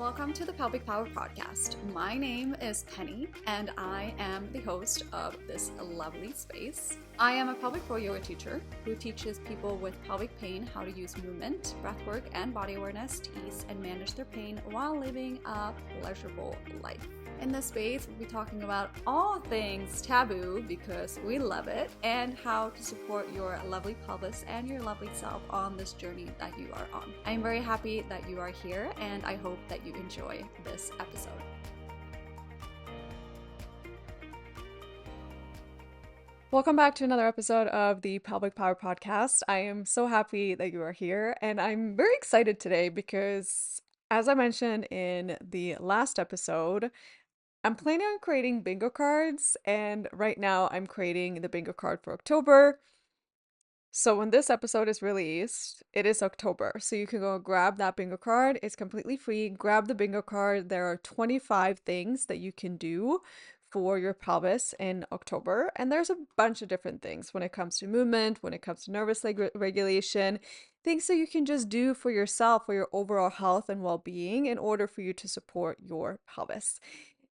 Welcome to the Pelvic Power Podcast. My name is Penny, and I am the host of this lovely space. I am a pelvic floor yoga teacher who teaches people with pelvic pain how to use movement, breathwork, and body awareness to ease and manage their pain while living a pleasurable life. In this space, we'll be talking about all things taboo because we love it, and how to support your lovely pelvis and your lovely self on this journey that you are on. I'm very happy that you are here, and I hope that you enjoy this episode. Welcome back to another episode of the Pelvic Power Podcast. I am so happy that you are here, and I'm very excited today because, as I mentioned in the last episode, I'm planning on creating bingo cards, and right now I'm creating the bingo card for October. So when this episode is released, it is October. So you can go grab that bingo card. It's completely free. Grab the bingo card. There are 25 things that you can do for your pelvis in October. And there's a bunch of different things when it comes to movement, when it comes to nervous regulation, things that you can just do for yourself, for your overall health and well-being in order for you to support your pelvis.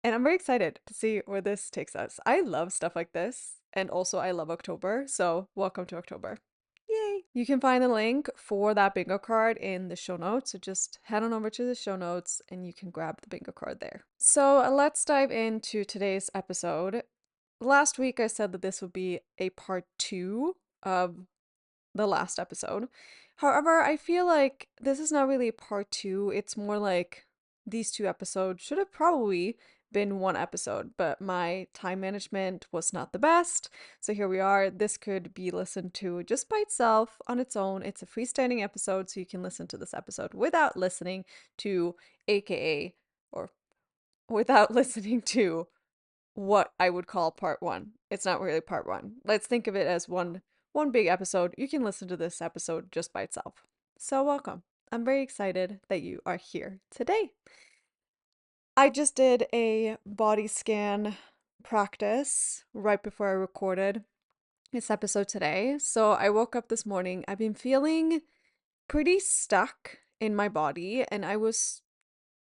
And I'm very excited to see where this takes us. I love stuff like this. And also I love October. So welcome to October. Yay! You can find the link for that bingo card in the show notes. So just head on over to the show notes and you can grab the bingo card there. So let's dive into today's episode. Last week I said that this would be a part 2 of the last episode. However, I feel like this is not really a part 2. It's more like these 2 episodes should have probably been 1 episode, but my time management was not the best. So here we are. This could be listened to just by itself on its own. It's a freestanding episode, so you can listen to this episode without listening to AKA or without listening to what I would call part 1. It's not really part 1. Let's think of it as one big episode. You can listen to this episode just by itself. So welcome. I'm very excited that you are here today. I just did a body scan practice right before I recorded this episode today. So I woke up this morning. I've been feeling pretty stuck in my body, and I was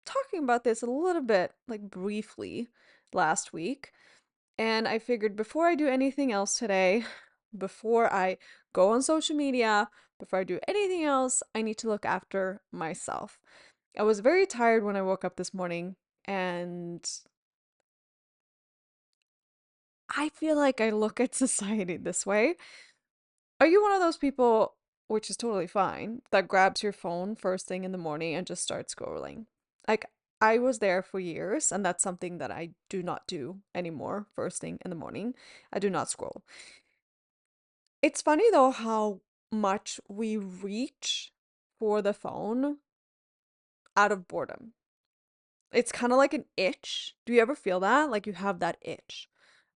talking about this a little bit, like briefly, last week. And I figured before I do anything else today, before I go on social media, before I do anything else, I need to look after myself. I was very tired when I woke up this morning, and I feel like I look at society this way. Are you one of those people, which is totally fine, that grabs your phone first thing in the morning and just starts scrolling? Like, I was there for years, and that's something that I do not do anymore first thing in the morning. I do not scroll. It's funny though how much we reach for the phone out of boredom. It's kind of like an itch. Do you ever feel that? Like you have that itch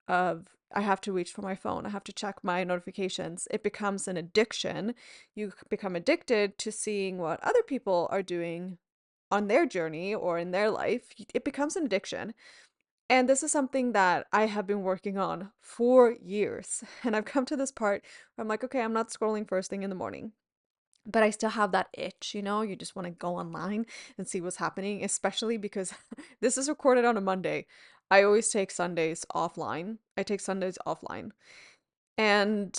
of, I have to reach for my phone. I have to check my notifications. It becomes an addiction. You become addicted to seeing what other people are doing on their journey or in their life. It becomes an addiction. And this is something that I have been working on for years. And I've come to this part where I'm like, okay, I'm not scrolling first thing in the morning. But I still have that itch, you just want to go online and see what's happening, especially because this is recorded on a Monday. I always take Sundays offline. I take Sundays offline. And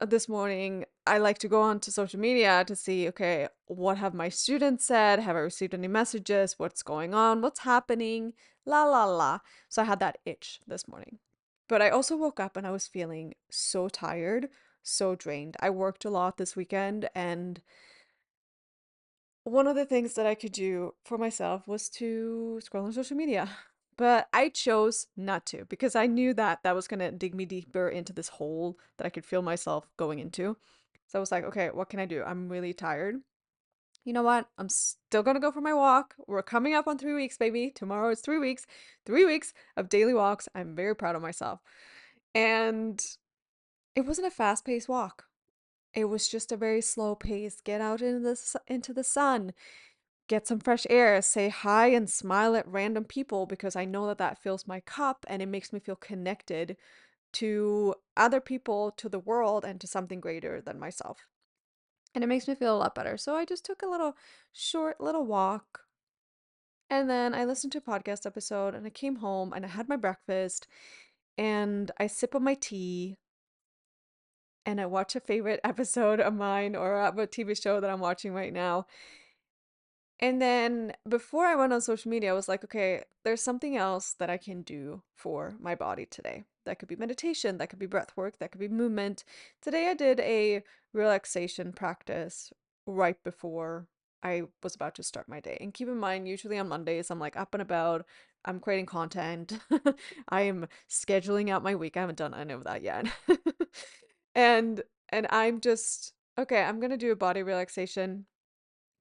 this morning, I like to go onto social media to see, okay, what have my students said? Have I received any messages? What's going on? What's happening? La la la. So I had that itch this morning. But I also woke up and I was feeling so tired, so drained. I worked a lot this weekend, and one of the things that I could do for myself was to scroll on social media. But I chose not to because I knew that that was going to dig me deeper into this hole that I could feel myself going into. So I was like, okay, what can I do? I'm really tired. You know what? I'm still going to go for my walk. We're coming up on 3 weeks, baby. Tomorrow is 3 weeks. 3 weeks of daily walks. I'm very proud of myself. And it wasn't a fast-paced walk. It was just a very slow pace. Get out into the sun, get some fresh air, say hi and smile at random people because I know that that fills my cup and it makes me feel connected to other people, to the world, and to something greater than myself. And it makes me feel a lot better. So I just took a little short little walk And then I listened to a podcast episode and I came home and I had my breakfast and I sip on my tea and I watch a favorite episode of mine or a TV show that I'm watching right now. And then before I went on social media, I was like, okay, there's something else that I can do for my body today. That could be meditation, that could be breath work, that could be movement. Today I did a relaxation practice right before I was about to start my day. And keep in mind, usually on Mondays, I'm like up and about, I'm creating content, I am scheduling out my week. I haven't done any of that yet. And I'm just, okay, I'm gonna do a body relaxation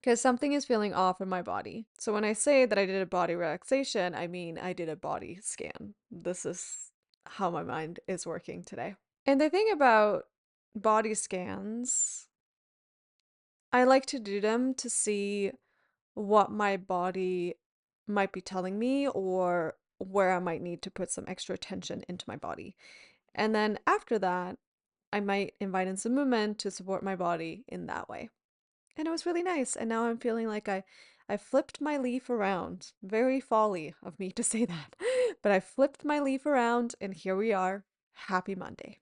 because something is feeling off in my body. So when I say that I did a body relaxation, I mean I did a body scan. This is how my mind is working today. And the thing about body scans, I like to do them to see what my body might be telling me or where I might need to put some extra attention into my body. And then after that, I might invite in some movement to support my body in that way. And it was really nice. And now I'm feeling like I flipped my leaf around. Very folly of me to say that. But I flipped my leaf around and here we are. Happy Monday.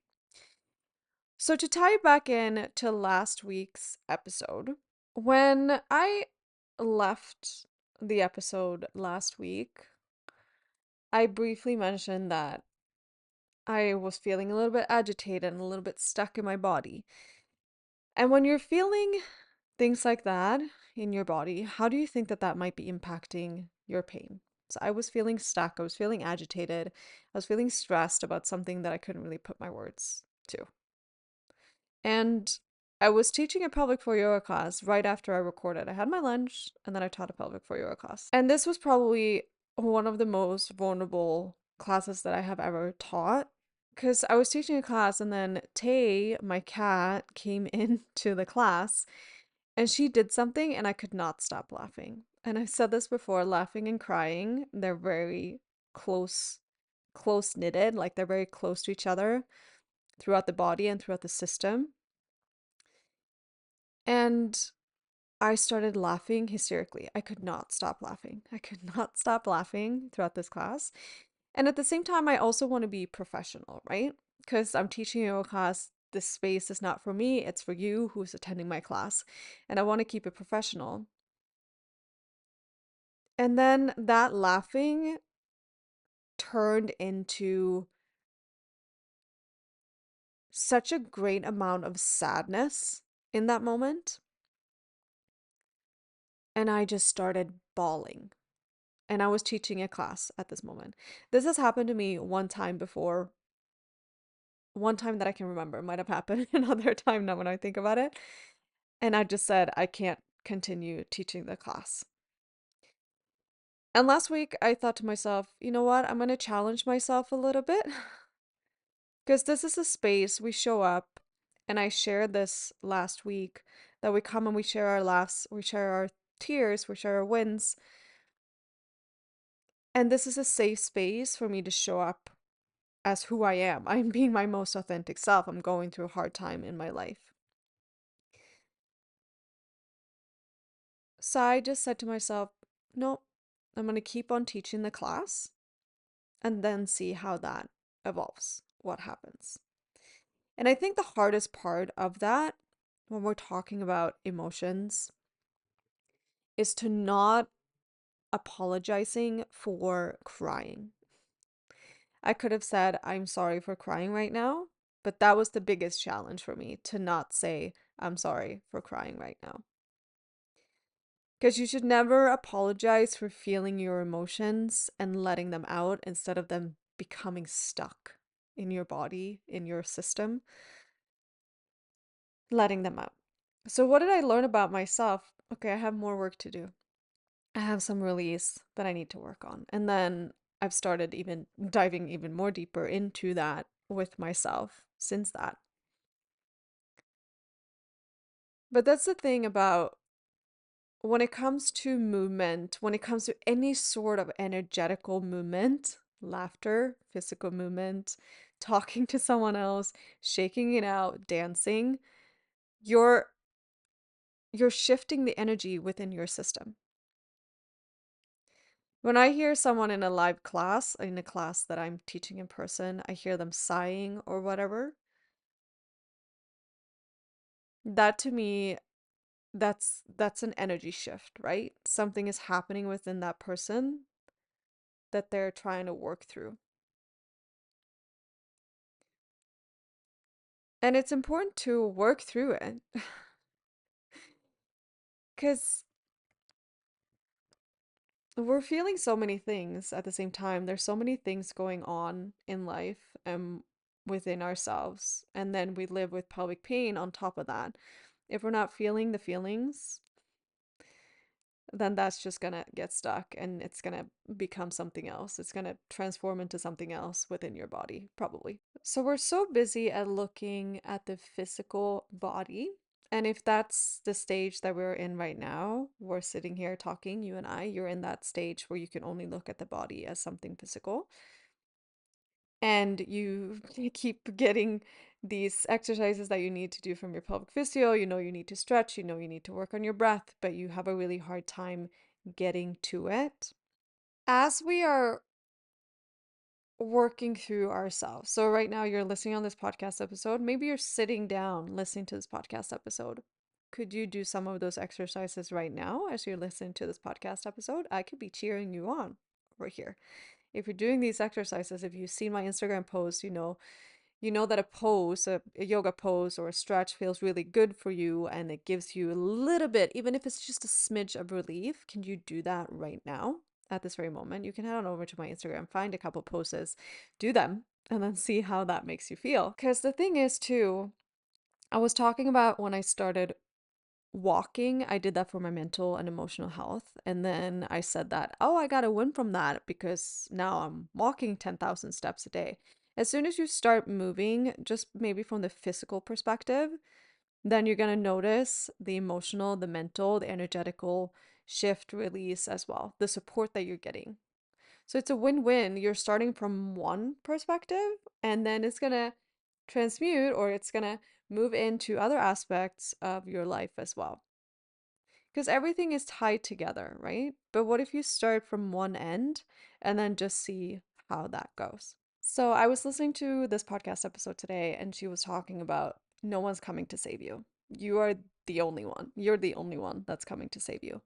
So to tie back in to last week's episode, when I left the episode last week, I briefly mentioned that I was feeling a little bit agitated and a little bit stuck in my body. And when you're feeling things like that in your body, how do you think that that might be impacting your pain? So I was feeling stuck, I was feeling agitated, I was feeling stressed about something that I couldn't really put my words to. And I was teaching a pelvic floor yoga class right after I recorded. I had my lunch and then I taught a pelvic floor yoga class. And this was probably one of the most vulnerable classes that I have ever taught because I was teaching a class and then Tay, my cat, came into the class and she did something and I could not stop laughing. And I've said this before, laughing and crying, they're very close knitted, like they're very close to each other throughout the body and throughout the system. And I started laughing hysterically. I could not stop laughing. I could not stop laughing throughout this class. And at the same time, I also want to be professional, right? Because I'm teaching a class. This space is not for me, it's for you who's attending my class. And I want to keep it professional. And then that laughing turned into such a great amount of sadness in that moment. And I just started bawling. And I was teaching a class at this moment. This has happened to me one time before, one time that I can remember. It might have happened another time now when I think about it. And I just said, I can't continue teaching the class. And last week, I thought to myself, you know what? I'm going to challenge myself a little bit because this is a space we show up. And I shared this last week that we come and we share our laughs, we share our tears, we share our wins. And this is a safe space for me to show up as who I am. I'm being my most authentic self. I'm going through a hard time in my life. So I just said to myself, no, I'm going to keep on teaching the class and then see how that evolves, what happens. And I think the hardest part of that when we're talking about emotions is to not apologizing for crying. I could have said, I'm sorry for crying right now, but that was the biggest challenge for me to not say, I'm sorry for crying right now. Because you should never apologize for feeling your emotions and letting them out instead of them becoming stuck in your body, in your system, letting them out. So, what did I learn about myself? Okay, I have more work to do. I have some release that I need to work on. And then I've started even diving even more deeper into that with myself since that. But that's the thing about when it comes to movement, when it comes to any sort of energetical movement, laughter, physical movement, talking to someone else, shaking it out, dancing, you're you're shifting the energy within your system. When I hear someone in a live class, in a class that I'm teaching in person, I hear them sighing or whatever, that to me, that's an energy shift, right? Something is happening within that person that they're trying to work through. And it's important to work through it because we're feeling so many things at the same time. There's so many things going on in life and within ourselves. And then we live with pelvic pain on top of that. If we're not feeling the feelings, then that's just gonna get stuck and it's gonna become something else. It's gonna transform into something else within your body, probably. So we're so busy at looking at the physical body. And if that's the stage that we're in right now, we're sitting here talking, you and I, you're in that stage where you can only look at the body as something physical. And you keep getting these exercises that you need to do from your pelvic physio. You know, you need to stretch, you know, you need to work on your breath, but you have a really hard time getting to it. As we are working through ourselves. So right now you're listening on this podcast episode. Maybe you're sitting down listening to this podcast episode. Could you do some of those exercises right now as you're listening to this podcast episode? I could be cheering you on over here. If you're doing these exercises, if you've seen my Instagram post, you know that a pose, a yoga pose or a stretch feels really good for you and it gives you a little bit, even if it's just a smidge of relief. Can you do that right now at this very moment? You can head on over to my Instagram, find a couple poses, do them, and then see how that makes you feel. Because the thing is, too, I was talking about when I started walking, I did that for my mental and emotional health. And then I said that, oh, I got a win from that because now I'm walking 10,000 steps a day. As soon as you start moving, just maybe from the physical perspective, then you're going to notice the emotional, the mental, the energetical shift release as well, the support that you're getting. So it's a win-win. You're starting from one perspective and then it's going to transmute or it's going to move into other aspects of your life as well. Because everything is tied together, right? But what if you start from one end and then just see how that goes? So I was listening to this podcast episode today and she was talking about no one's coming to save you. You are the only one. You're the only one that's coming to save you.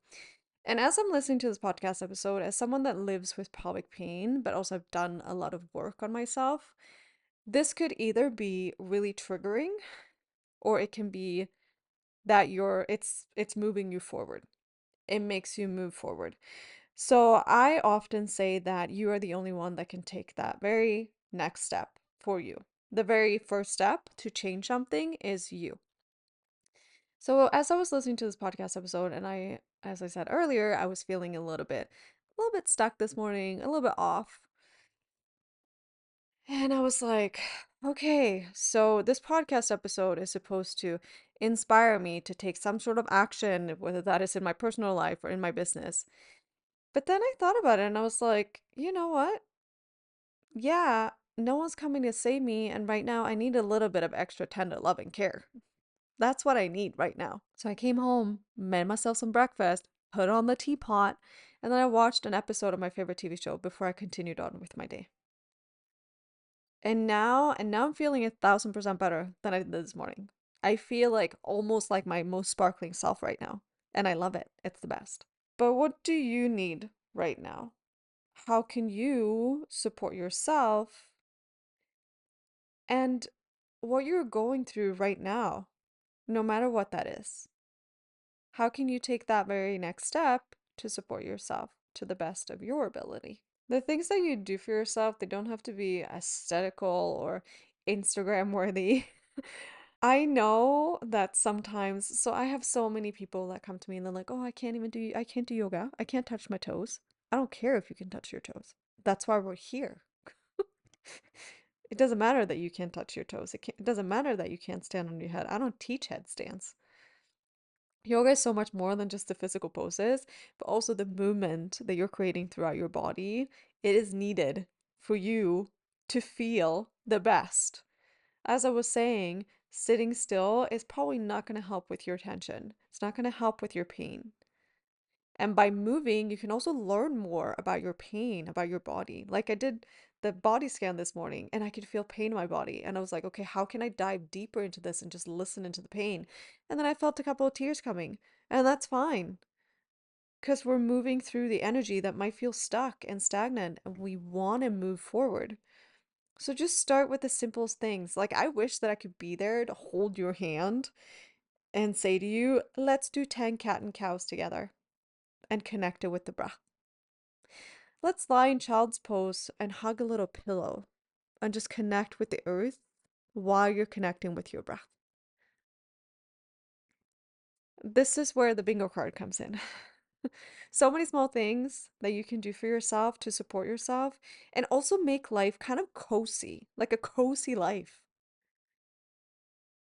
And as I'm listening to this podcast episode, as someone that lives with pelvic pain, but also have done a lot of work on myself, this could either be really triggering or it can be that it's moving you forward. It makes you move forward. So I often say that you are the only one that can take that very next step for you. The very first step to change something is you. So as I was listening to this podcast episode and as I said earlier, I was feeling a little bit stuck this morning, a little bit off. And I was like, okay, so this podcast episode is supposed to inspire me to take some sort of action, whether that is in my personal life or in my business. But then I thought about it and I was like, you know what? Yeah, no one's coming to save me, and right now I need a little bit of extra tender love and care. That's what I need right now. So I came home, made myself some breakfast, put on the teapot, and then I watched an episode of my favorite TV show before I continued on with my day. And now I'm feeling 1,000% better than I did this morning. I feel like almost like my most sparkling self right now, and I love it. It's the best. But what do you need right now? How can you support yourself and what you're going through right now, no matter what that is? How can you take that very next step to support yourself to the best of your ability? The things that you do for yourself, they don't have to be aesthetical or Instagram worthy. I know that sometimes, so I have so many people that come to me and they're like, "Oh, I can't do yoga. I can't touch my toes." I don't care if you can touch your toes. That's why we're here. It doesn't matter that you can't touch your toes. It doesn't matter that you can't stand on your head. I don't teach headstands. Yoga is so much more than just the physical poses, but also the movement that you're creating throughout your body. It is needed for you to feel the best. As I was saying, sitting still is probably not going to help with your tension. It's not going to help with your pain. And by moving, you can also learn more about your pain, about your body. Like I did the body scan this morning and I could feel pain in my body. And I was like, okay, how can I dive deeper into this and just listen into the pain? And then I felt a couple of tears coming. And that's fine because we're moving through the energy that might feel stuck and stagnant and we want to move forward. So just start with the simplest things. Like I wish that I could be there to hold your hand and say to you, let's do 10 cat and cows together and connect it with the breath. Let's lie in child's pose and hug a little pillow and just connect with the earth while you're connecting with your breath. This is where the bingo card comes in. So many small things that you can do for yourself to support yourself and also make life kind of cozy, like a cozy life.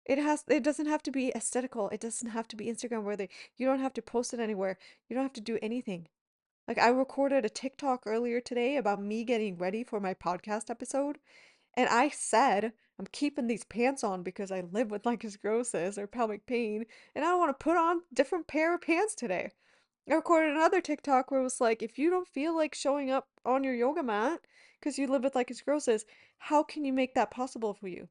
It doesn't have to be aesthetical. It doesn't have to be Instagram worthy. You don't have to post it anywhere. You don't have to do anything. Like I recorded a TikTok earlier today about me getting ready for my podcast episode, and I said I'm keeping these pants on because I live with like sclerosis or pelvic pain, and I want to put on different pair of pants today. I recorded another TikTok where it was like, if you don't feel like showing up on your yoga mat because you live with like sclerosis, how can you make that possible for you?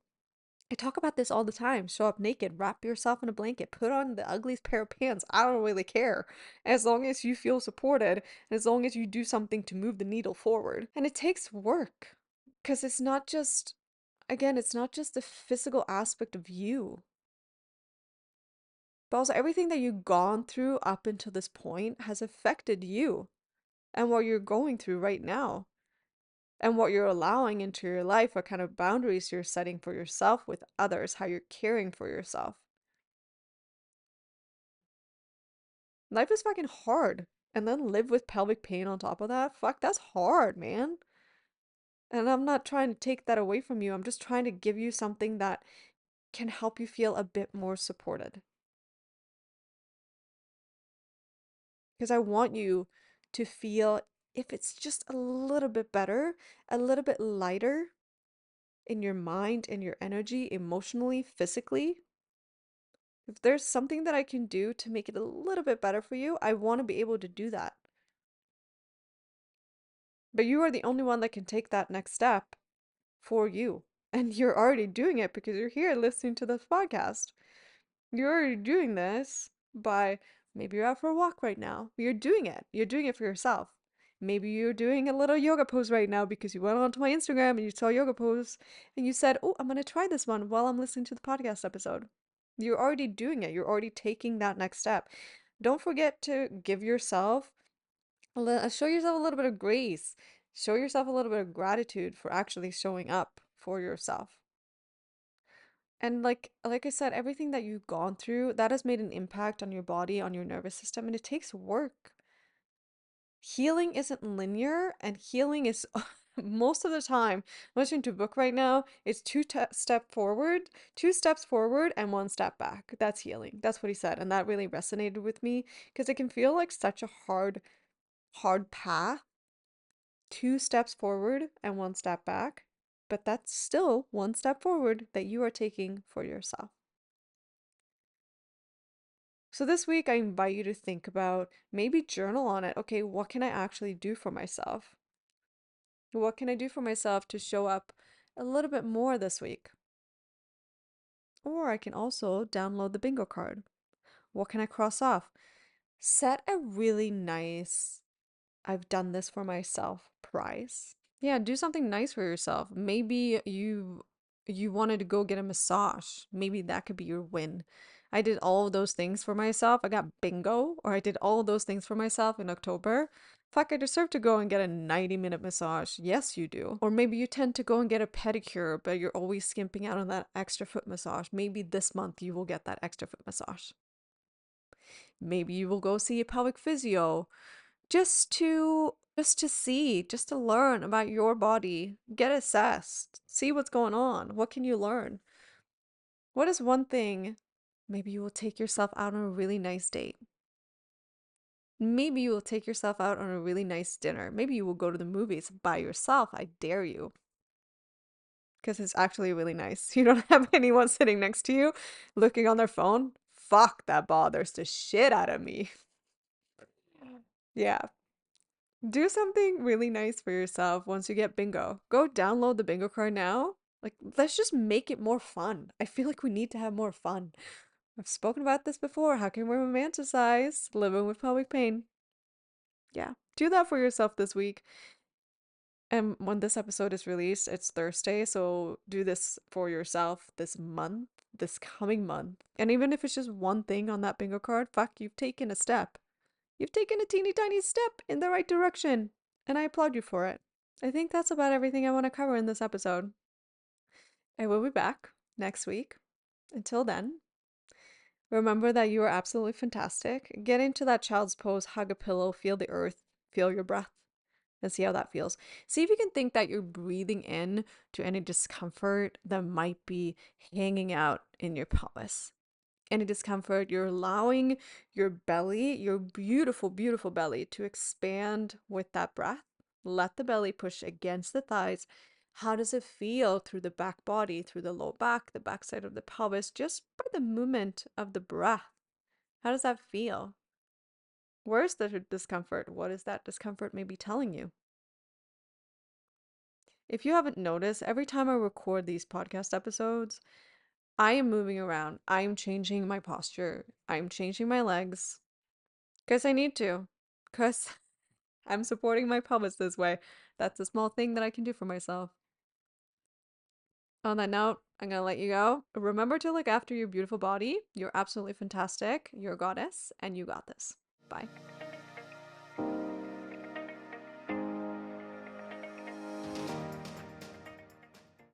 I talk about this all the time. Show up naked, wrap yourself in a blanket, put on the ugliest pair of pants. I don't really care. As long as you feel supported, and as long as you do something to move the needle forward. And it takes work because it's not just, again, it's not just the physical aspect of you, but also everything that you've gone through up until this point has affected you and what you're going through right now. And what you're allowing into your life, what kind of boundaries you're setting for yourself with others, how you're caring for yourself. Life is fucking hard. And then live with pelvic pain on top of that? Fuck, that's hard, man. And I'm not trying to take that away from you. I'm just trying to give you something that can help you feel a bit more supported. Because I want you to feel, if it's just a little bit better, a little bit lighter in your mind, in your energy, emotionally, physically. If there's something that I can do to make it a little bit better for you, I want to be able to do that. But you are the only one that can take that next step for you. And you're already doing it because you're here listening to this podcast. You're already doing this by maybe you're out for a walk right now. You're doing it. You're doing it for yourself. Maybe you're doing a little yoga pose right now because you went onto my Instagram and you saw yoga pose and you said, oh, I'm going to try this one while I'm listening to the podcast episode. You're already doing it. You're already taking that next step. Don't forget to give yourself show yourself a little bit of grace. Show yourself a little bit of gratitude for actually showing up for yourself. And like I said, everything that you've gone through, that has made an impact on your body, on your nervous system, and it takes work. Healing isn't linear, and healing is most of the time, I'm listening to a book right now, it's two steps forward and one step back. That's healing. That's what he said, and that really resonated with me because it can feel like such a hard path, two steps forward and one step back, but that's still one step forward that you are taking for yourself. So this week, I invite you to think about, maybe journal on it. Okay, what can I actually do for myself? What can I do for myself to show up a little bit more this week? Or I can also download the bingo card. What can I cross off? Set a really nice, I've done this for myself prize. Yeah, do something nice for yourself. Maybe you wanted to go get a massage. Maybe that could be your win. I did all of those things for myself. I got bingo, or I did all of those things for myself in October. Fuck, I deserve to go and get a 90-minute massage. Yes, you do. Or maybe you tend to go and get a pedicure, but you're always skimping out on that extra foot massage. Maybe this month you will get that extra foot massage. Maybe you will go see a pelvic physio just to learn about your body, get assessed, see what's going on. What can you learn? What is one thing? Maybe you will take yourself out on a really nice date. Maybe you will take yourself out on a really nice dinner. Maybe you will go to the movies by yourself. I dare you. Because it's actually really nice. You don't have anyone sitting next to you looking on their phone. Fuck, that bothers the shit out of me. Yeah. Do something really nice for yourself once you get bingo. Go download the bingo card now. Like, let's just make it more fun. I feel like we need to have more fun. I've spoken about this before. How can we romanticize living with pelvic pain? Yeah, do that for yourself this week. And when this episode is released, it's Thursday, so do this for yourself this month, this coming month. And even if it's just one thing on that bingo card, fuck, you've taken a step. You've taken a teeny tiny step in the right direction, and I applaud you for it. I think that's about everything I want to cover in this episode. I will be back next week. Until then, remember that you are absolutely fantastic. Get into that child's pose, hug a pillow, feel the earth, feel your breath, and see how that feels. See if you can think that you're breathing in to any discomfort that might be hanging out in your pelvis. Any discomfort, you're allowing your belly, your beautiful, beautiful belly, to expand with that breath. Let the belly push against the thighs. How does it feel through the back body, through the low back, the backside of the pelvis, just by the movement of the breath? How does that feel? Where's the discomfort? What is that discomfort maybe telling you? If you haven't noticed, every time I record these podcast episodes, I am moving around. I am changing my posture. I'm changing my legs. Because I need to. Because I'm supporting my pelvis this way. That's a small thing that I can do for myself. On that note, I'm going to let you go. Remember to look after your beautiful body. You're absolutely fantastic. You're a goddess, and you got this. Bye.